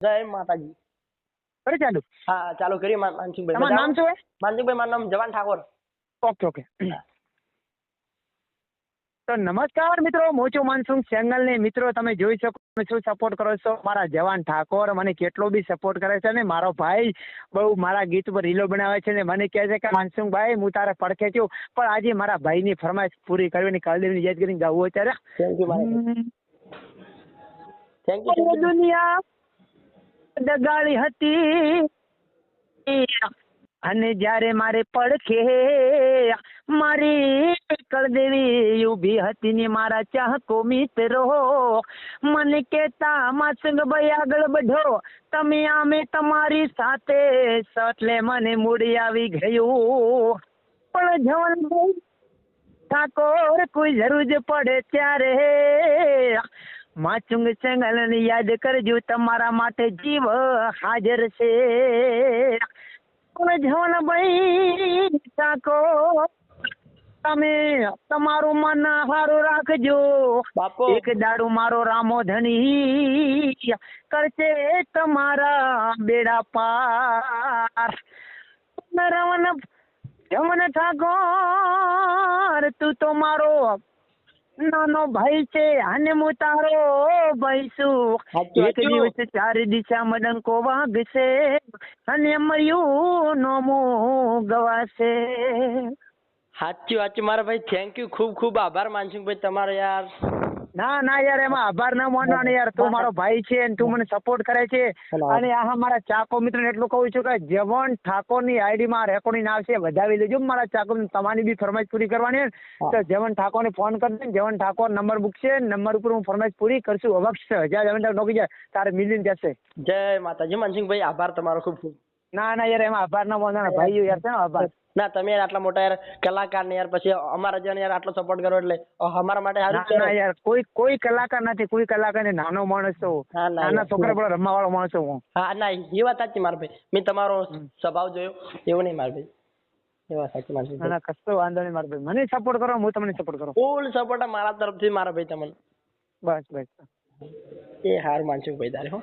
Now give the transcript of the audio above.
જય માતાજી. કરે ચાલુ? હા ચાલુ કરીએ માનસિંહભાઈ. તમારું નામ શું છે? માનસિંહભાઈ, મારું નામ જવાન ઠાકોર. Okay okay. તો નમસ્કાર મિત્રો, હું છું માનસિંહ ચેનલ ને મિત્રો તમે જોઈ શકો છો સપોર્ટ કરો છો મારા જવાન ઠાકોર. મને કેટલો બી સપોર્ટ કરે છે ને મારો ભાઈ બહુ મારા ગીત ઉપર રીલો બનાવે છે ને મને કહે છે કે માનસિંહભાઈ હું તારે પડખે છું, પણ આજે મારા ભાઈની ફરમાઈશ પૂરી કરવી કલદેવની યાદ કરીને ગાવું અત્યારે. Thank you. દુનિયા દગાડી હતી અને જ્યારે મારે પડખે મારી કળદેવી ઉભી હતી ને મારા ચાહકો મિત્રો મને કેતા માનસિંહભાઈ આગળ વધો, તમે આમે તમારી સાથે એટલે મને મૂડી આવી ગયું. પણ જવાનભાઈ ઠાકોર કોઈ જરૂર જ પડે ત્યારે માચુંગ ચેંગલ ને યાદ કરજો, તમારા માટે જીવ હાજર છે. જવાનભાઈ ઠાકોર તમે તમારું મન હારું રાખજો, એક દાડો મારો રામો ધણી કરશે તમારા બેડા પાર. જમન ઠાકોર તું તો મારો નાનો ભાઈ છે અને હું તારો ભાઈ છું. એક દિવસ ચાર દિશા મડંકો વાગશે અને મયું નોમું ગવાશે. સાચી વાત છે મારા ભાઈ. થેન્ક યુ, ખૂબ ખૂબ આભાર માનસિંહભાઈ તમારો યાર. ના યાર એમાં આભાર ના માનવાનો યાર. તું મારો ભાઈ છે અને તું મને સપોર્ટ કરે છે. અને આ મારા ચાકો મિત્ર ને એટલું કહું છું કે જવાન ઠાકોર ની આઈડી માં રેકોર્ડિંગ આવશે, વધાવી લેજો મારા ચાકો. તમારી બી ફરમાઈશ પૂરી કરવાની તો જવાન ઠાકોર ને ફોન કરજો. જવાન ઠાકોર નંબર મૂકશે, નંબર ઉપર હું ફરમાઈશ પૂરી કરશું. અવશ્ય જવાન ઠાકોર નોકી જાય તારે મિલિયન જશે. જય માતાજી માનસિંહભાઈ, આભાર તમારો ખૂબ ખૂબ. ના યાર એમાં આભાર ના માનવાનો ભાઈઓ યાર છે આભાર. ના તમે યાર આટલા મોટા યાર કલાકાર ને યાર પછી અમારા જેને યાર આટલો સપોર્ટ કરો એટલે અમારા માટે સારું છે. ના યાર કોઈ કલાકાર નથી, કોઈ કલાકાર ને નાનો માણસ છું, નાના છોકરા પર રમવા વાળો માણસ છું હું. હા ના એ વાત સાચી મારા ભાઈ. મેં તમારો સ્વભાવ જોયો એવું નહીં મારા ભાઈ. એ વાત સાચી મારા ભાઈ. ના કશો વાંધો નહીં મારા ભાઈ. મને સપોર્ટ કરો, હું તમને સપોર્ટ કરું. ફૂલ સપોર્ટ મારા તરફથી મારા ભાઈ તમને. બસ એ હાર માનસિંહભાઈ તારે હો.